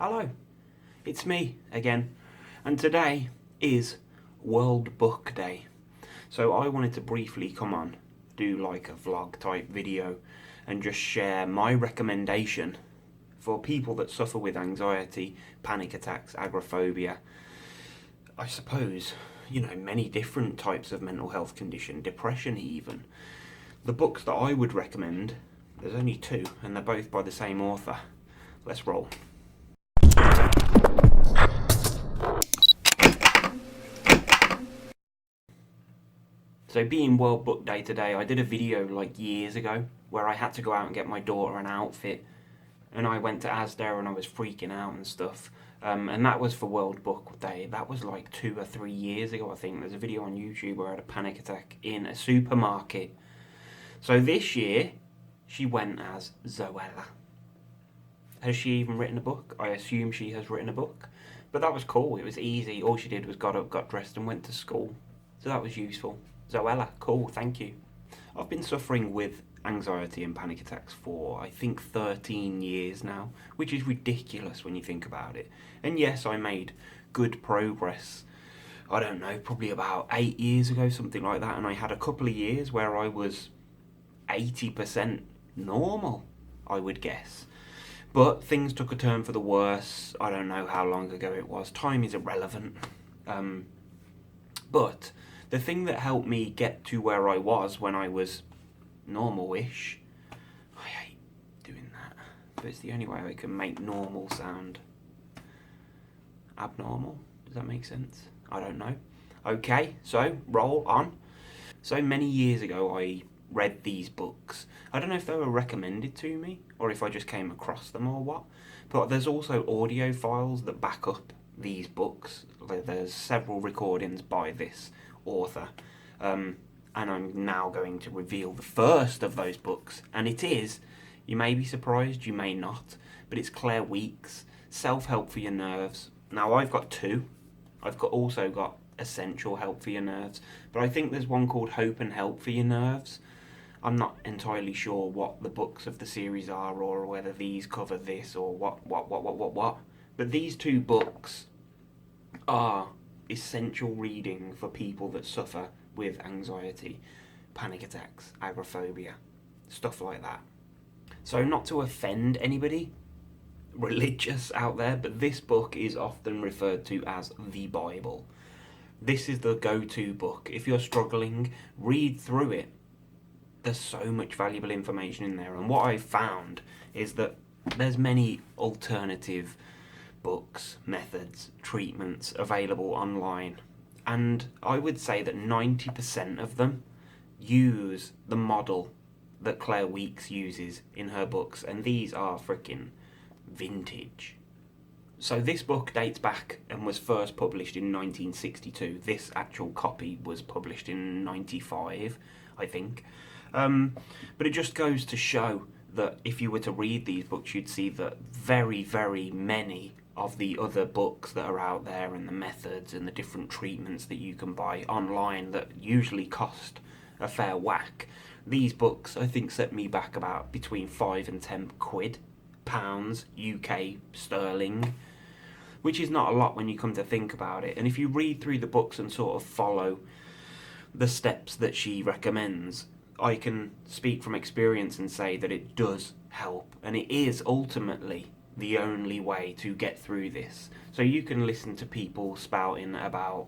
Hello, it's me again, and today is World Book Day. So I wanted to briefly come on, do like a vlog type video, and just share my recommendation for people that suffer with anxiety, panic attacks, agoraphobia, I suppose, many different types of mental health condition, depression even. The books that I would recommend, there's only two, and they're both by the same author. Let's roll. So being World Book Day today, I did a video like years ago where I had to go out and get my daughter an outfit, and I went to Asda and I was freaking out and stuff. And that was for World Book Day. That was like 2 or 3 years ago, I think. There's a video on YouTube where I had a panic attack in a supermarket. So this year, she went as Zoella. Has she even written a book? I assume she has written a book. But that was cool. It was easy. All she did was got up, got dressed, and went to school. So that was useful. Zoella, cool, thank you. I've been suffering with anxiety and panic attacks for, I think, 13 years now, which is ridiculous when you think about it. And yes, I made good progress, I don't know, probably about 8 years ago, something like that, and I had a couple of years where I was 80% normal, I would guess. But things took a turn for the worse. I don't know how long ago it was. Time is irrelevant. But the thing that helped me get to where I was when I was normal-ish, I hate doing that, but it's the only way I can make normal sound abnormal. Does that make sense? I don't know. Okay, so roll on. So many years ago I read these books. I don't know if they were recommended to me or if I just came across them or what, but there's also audio files that back up these books. There's several recordings by this author, and I'm now going to reveal the first of those books, and it is, you may be surprised, you may not, but it's Claire Weekes' Self-Help for Your Nerves. Now I've got two. I've also got Essential Help for Your Nerves, but I think there's one called Hope and Help for Your Nerves. I'm not entirely sure what the books of the series are, or whether these cover this, or what. But these two books are essential reading for people that suffer with anxiety, panic attacks, agoraphobia, stuff like that. So not to offend anybody religious out there, but this book is often referred to as the Bible. This is the go-to book. If you're struggling, read through it. There's so much valuable information in there, and what I've found is that there's many alternative books, methods, treatments available online, and I would say that 90% of them use the model that Claire Weekes uses in her books, and these are freaking vintage. So this book dates back and was first published in 1962. This actual copy was published in 95, I think. But it just goes to show that if you were to read these books, you'd see that very, very many of the other books that are out there, and the methods and the different treatments that you can buy online that usually cost a fair whack, these books I think set me back about between 5 and 10 quid, pounds, UK sterling, which is not a lot when you come to think about it. And if you read through the books and sort of follow the steps that she recommends, I can speak from experience and say that it does help, and it is ultimately the only way to get through this. So you can listen to people spouting about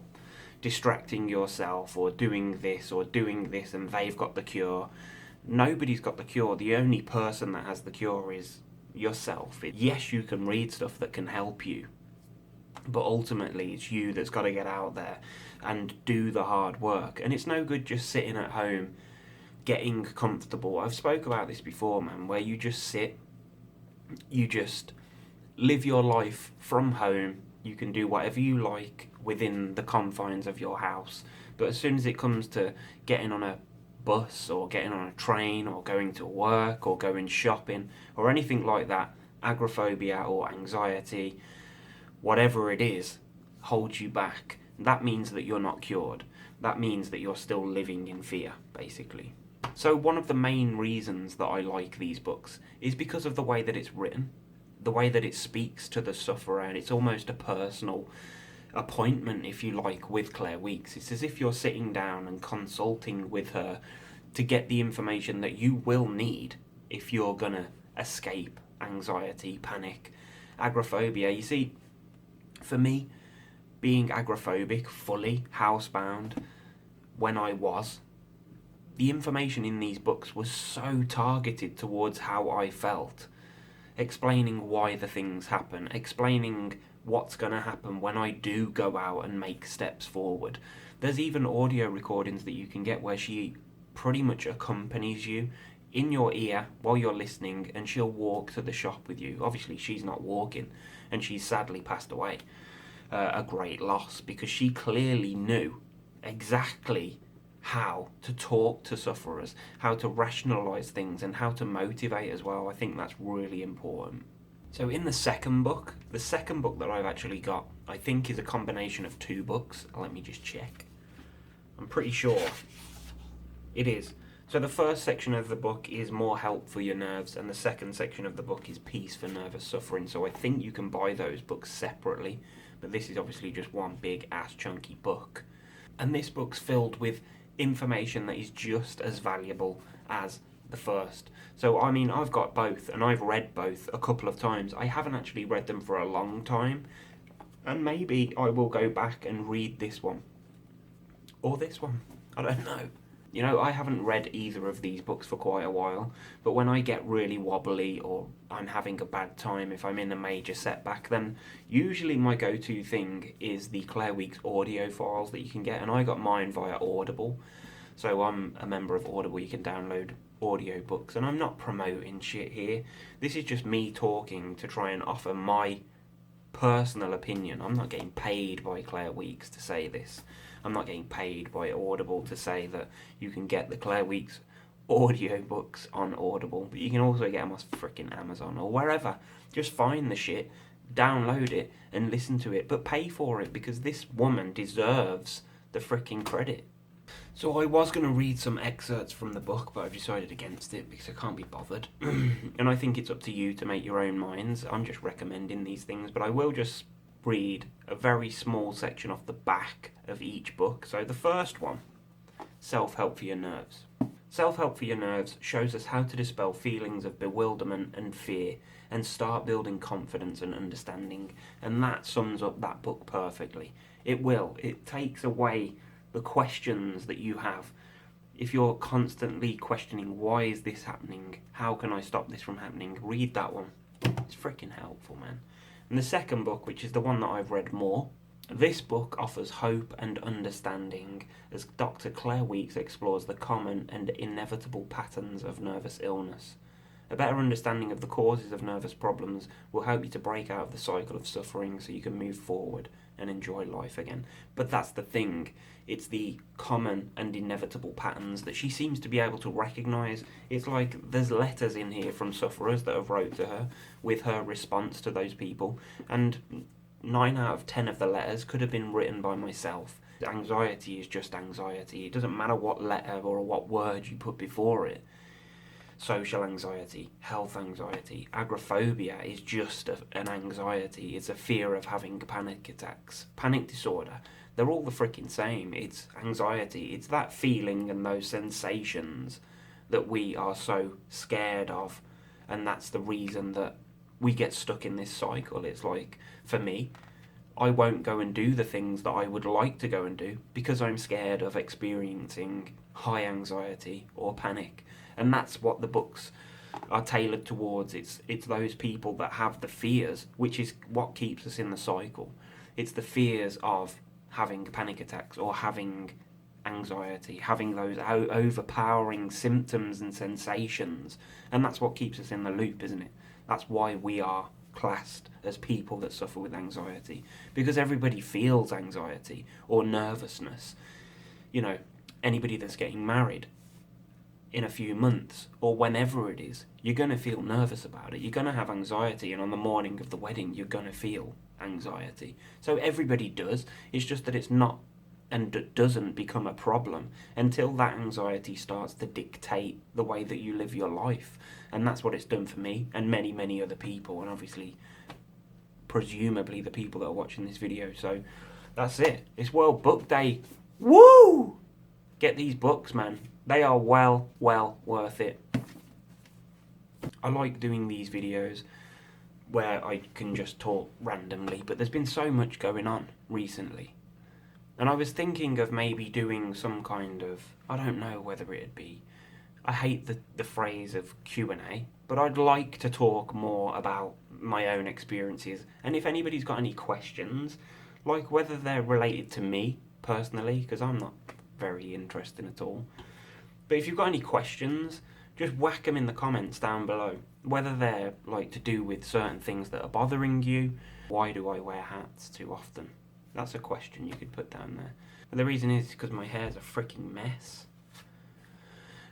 distracting yourself or doing this and they've got the cure. Nobody's got the cure. The only person that has the cure is yourself. Yes, you can read stuff that can help you, but ultimately it's you that's got to get out there and do the hard work. And it's no good just sitting at home getting comfortable. I've spoke about this before, man, where you just sit, you just live your life from home. You can do whatever you like within the confines of your house, but as soon as it comes to getting on a bus or getting on a train or going to work or going shopping or anything like that, agoraphobia or anxiety, whatever it is, holds you back. That means that you're not cured. That means that you're still living in fear, basically. So one of the main reasons that I like these books is because of the way that it's written. the way that it speaks to the sufferer, and it's almost a personal appointment, if you like, with Claire Weekes. It's as if you're sitting down and consulting with her to get the information that you will need if you're gonna escape anxiety, panic, agoraphobia. You see, for me, being agoraphobic, fully housebound, when I was, the information in these books was so targeted towards how I felt, explaining why the things happen, explaining what's going to happen when I do go out and make steps forward. There's even audio recordings that you can get where she pretty much accompanies you in your ear while you're listening, and she'll walk to the shop with you. Obviously, she's not walking, and she's sadly passed away. A great loss, because she clearly knew exactly how to talk to sufferers, how to rationalise things, and how to motivate as well. I think that's really important. So in the second book that I've actually got, I think is a combination of two books. Let me just check. I'm pretty sure it is. So the first section of the book is More Help for Your Nerves, and the second section of the book is Peace for Nervous Suffering. So I think you can buy those books separately, but this is obviously just one big ass chunky book. And this book's filled with information that is just as valuable as the first. So I mean, I've got both, and I've read both a couple of times. I haven't actually read them for a long time, and maybe I will go back and read this one or this one. I don't know. You know, I haven't read either of these books for quite a while, but when I get really wobbly or I'm having a bad time, if I'm in a major setback, then usually my go-to thing is the Claire Weekes audio files that you can get, and I got mine via Audible. So I'm a member of Audible. You can download audio books, and I'm not promoting shit here. This is just me talking to try and offer my personal opinion. I'm not getting paid by Claire Weekes to say this. I'm not getting paid by Audible to say that you can get the Claire Weekes audio books on Audible, but you can also get them on frickin' Amazon or wherever. Just find the shit, download it, and listen to it, but pay for it, because this woman deserves the frickin' credit. So I was going to read some excerpts from the book, but I've decided against it because I can't be bothered. And I think it's up to you to make your own minds. I'm just recommending these things, but I will just read a very small section off the back of each book. So the first one, Self-Help for Your Nerves. Self-Help for Your Nerves shows us how to dispel feelings of bewilderment and fear and start building confidence and understanding. And that sums up that book perfectly. It will. It takes away the questions that you have. If you're constantly questioning, why is this happening? How can I stop this from happening? Read that one. It's freaking helpful, man. And the second book, which is the one that I've read more, this book offers hope and understanding as Dr. Claire Weekes explores the common and inevitable patterns of nervous illness. A better understanding of the causes of nervous problems will help you to break out of the cycle of suffering so you can move forward and enjoy life again. But that's the thing. It's the common and inevitable patterns that she seems to be able to recognise. It's like there's letters in here from sufferers that have wrote to her with her response to those people, and 9 out of 10 of the letters could have been written by myself. Anxiety is just anxiety. It doesn't matter what letter or what word you put before it. Social anxiety, health anxiety, agoraphobia is just an anxiety. It's a fear of having panic attacks. Panic disorder, they're all the freaking same. It's anxiety. It's that feeling and those sensations that we are so scared of, and that's the reason that we get stuck in this cycle. It's like, for me, I won't go and do the things that I would like to go and do because I'm scared of experiencing high anxiety or panic. And that's what the books are tailored towards. It's those people that have the fears, which is what keeps us in the cycle. It's the fears of having panic attacks or having anxiety, having those overpowering symptoms and sensations. And that's what keeps us in the loop, isn't it? That's why we are classed as people that suffer with anxiety, because everybody feels anxiety or nervousness. You know, anybody that's getting married in a few months or whenever it is, you're going to feel nervous about it. You're going to have anxiety, and on the morning of the wedding, you're going to feel anxiety. So everybody does. It's just that it's not and doesn't become a problem until that anxiety starts to dictate the way that you live your life. And that's what it's done for me and many, many other people, and obviously, presumably, the people that are watching this video. So that's it. It's World Book Day. Woo! Get these books, man. They are well worth it. I like doing these videos where I can just talk randomly, but there's been so much going on recently. And I was thinking of maybe doing some kind of, I don't know whether it'd be, I hate the phrase of Q&A, but I'd like to talk more about my own experiences. And if anybody's got any questions, like whether they're related to me personally, because I'm not very interested at all. But if you've got any questions, just whack them in the comments down below. Whether they're like to do with certain things that are bothering you. Why do I wear hats too often? That's a question you could put down there. But the reason is because my hair's a freaking mess.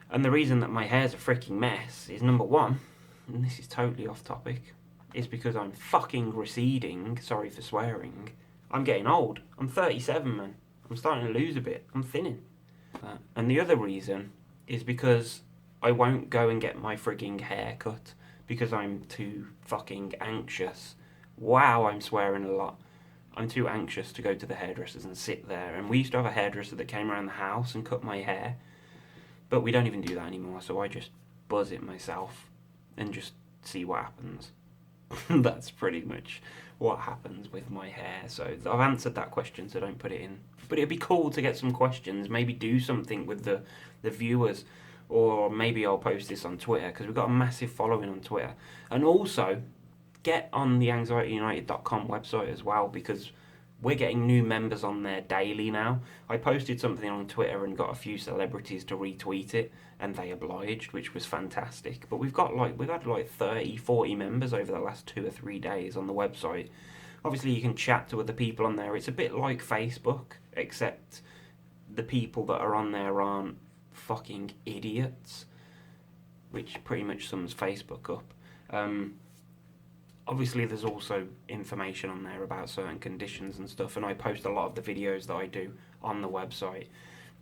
And the reason that my hair's a freaking mess is, number one, and this is totally off topic, is because I'm fucking receding. Sorry for swearing. I'm getting old. I'm 37, man. I'm starting to lose a bit. I'm thinning. And the other reason is because I won't go and get my frigging hair cut because I'm too fucking anxious. Wow, I'm swearing a lot. I'm too anxious to go to the hairdressers and sit there. And we used to have a hairdresser that came around the house and cut my hair. But we don't even do that anymore, so I just buzz it myself and just see what happens. That's pretty much what happens with my hair. So I've answered that question, so don't put it in. But it'd be cool to get some questions, maybe do something with the viewers. Or maybe I'll post this on Twitter, because we've got a massive following on Twitter. And also, get on the anxietyunited.com website as well, because we're getting new members on there daily now. I posted something on Twitter and got a few celebrities to retweet it, and they obliged, which was fantastic. But we've had like 30, 40 members over the last 2 or 3 days on the website. Obviously, you can chat to other people on there. It's a bit like Facebook, except the people that are on there aren't fucking idiots, which pretty much sums Facebook up. Obviously, there's also information on there about certain conditions and stuff, and I post a lot of the videos that I do on the website.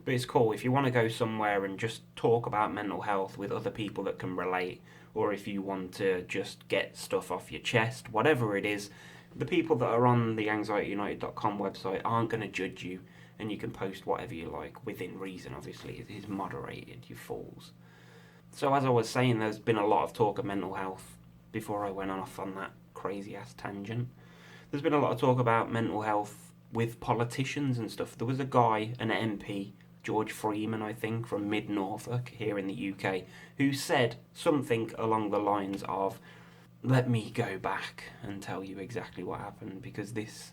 But it's cool if you want to go somewhere and just talk about mental health with other people that can relate, or if you want to just get stuff off your chest, whatever it is, the people that are on the anxietyunited.com website aren't going to judge you, and you can post whatever you like, within reason, obviously. It is moderated, you fools. So as I was saying, there's been a lot of talk of mental health before I went off on that crazy-ass tangent. There's been a lot of talk about mental health with politicians and stuff. There was a guy, an MP, George Freeman, I think, from Mid-Norfolk, here in the UK, who said something along the lines of, let me go back and tell you exactly what happened, because this,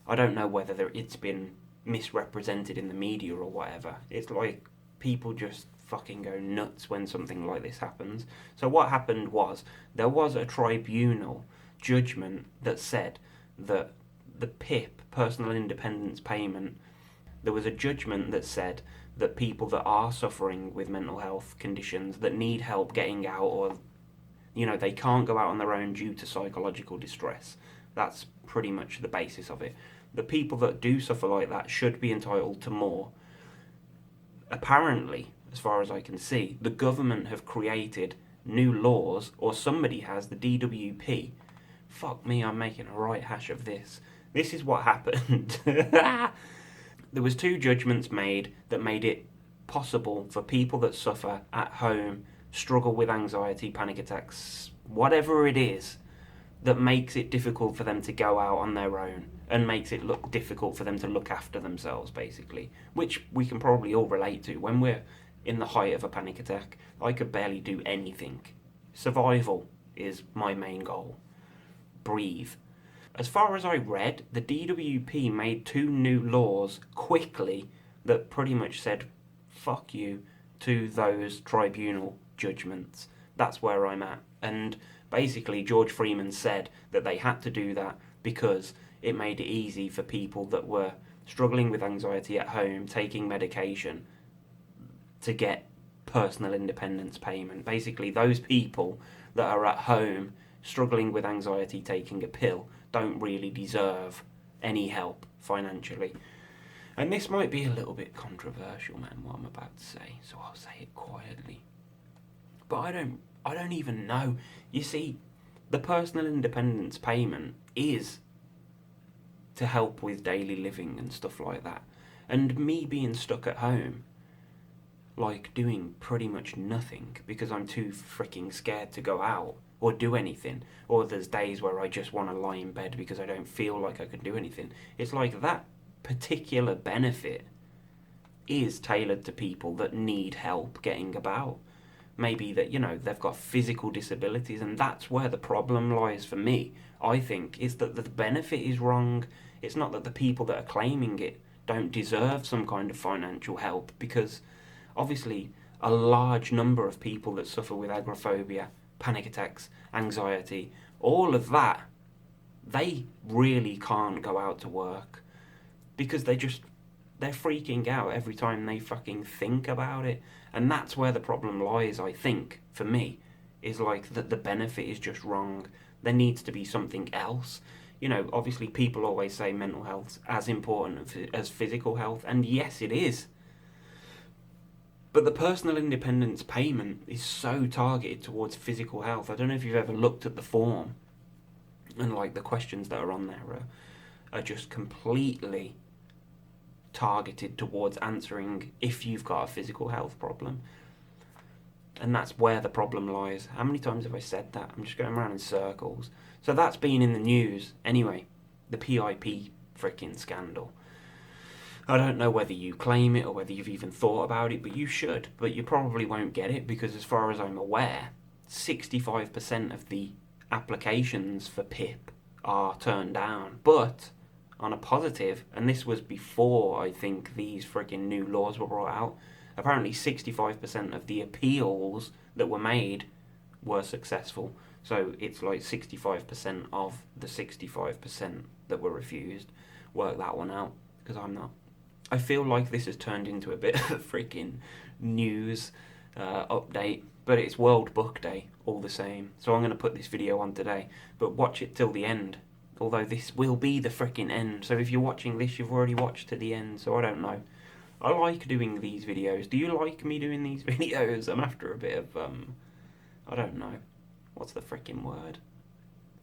I don't know whether it's been misrepresented in the media or whatever. It's like people just fucking go nuts when something like this happens. So what happened was, there was a tribunal judgment that said that the PIP, personal independence payment, there was a judgment that said that people that are suffering with mental health conditions, that need help getting out, or they can't go out on their own due to psychological distress. That's pretty much the basis of it. The people that do suffer like that should be entitled to more. Apparently, as far as I can see, the government have created new laws, or somebody has, the DWP. Fuck me, I'm making a right hash of this. This is what happened. There was 2 judgments made that made it possible for people that suffer at home, struggle with anxiety, panic attacks, whatever it is, that makes it difficult for them to go out on their own and makes it look difficult for them to look after themselves, basically, which we can probably all relate to. When we're in the height of a panic attack, I could barely do anything. Survival is my main goal. Breathe. As far as I read, the DWP made 2 new laws quickly that pretty much said, fuck you to those tribunal judgments. That's where I'm at. And basically, George Freeman said that they had to do that because it made it easy for people that were struggling with anxiety at home, taking medication, to get personal independence payment. Basically, those people that are at home struggling with anxiety, taking a pill, don't really deserve any help financially. And this might be a little bit controversial, man, what I'm about to say, so I'll say it quietly. But I don't even know. You see, the personal independence payment is to help with daily living and stuff like that. And me being stuck at home, like doing pretty much nothing because I'm too freaking scared to go out or do anything, or there's days where I just want to lie in bed because I don't feel like I can do anything. It's like that particular benefit is tailored to people that need help getting about. Maybe that, you know, they've got physical disabilities, and that's where the problem lies for me. I think is that the benefit is wrong. It's not that the people that are claiming it don't deserve some kind of financial help, because obviously a large number of people that suffer with agoraphobia, panic attacks, anxiety, all of that, they really can't go out to work because they're freaking out every time they fucking think about it. And that's where the problem lies, I think, for me, is like that the benefit is just wrong. There needs to be something else. You know, obviously people always say mental health's as important as physical health, and yes, it is. But the personal independence payment is so targeted towards physical health. I don't know if you've ever looked at the form, and like the questions that are on there are just completely targeted towards answering if you've got a physical health problem. And that's where the problem lies. How many times have I said that? I'm just going around in circles. So that's been in the news. Anyway, the PIP freaking scandal. I don't know whether you claim it or whether you've even thought about it, but you should. But you probably won't get it because, as far as I'm aware, 65% of the applications for PIP are turned down. But on a positive, and this was before I think these freaking new laws were brought out, apparently 65% of the appeals that were made were successful. So it's like 65% of the 65% that were refused. Work that one out, because I'm not. I feel like this has turned into a bit of a freaking news update, but it's World Book Day all the same. So I'm going to put this video on today, but watch it till the end. Although this will be the freaking end, so if you're watching this, you've already watched to the end, so I don't know. I like doing these videos. Do you like me doing these videos? I'm after a bit of, I don't know. What's the freaking word?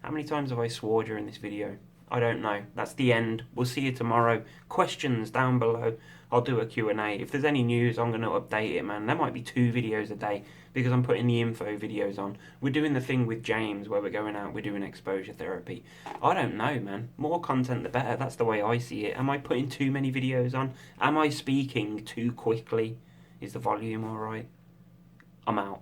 How many times have I swore during this video? I don't know. That's the end. We'll see you tomorrow. Questions down below. I'll do a Q&A. If there's any news, I'm going to update it, man. There might be 2 videos a day because I'm putting the info videos on. We're doing the thing with James where we're going out, we're doing exposure therapy. I don't know, man. More content the better. That's the way I see it. Am I putting too many videos on? Am I speaking too quickly? Is the volume alright? I'm out.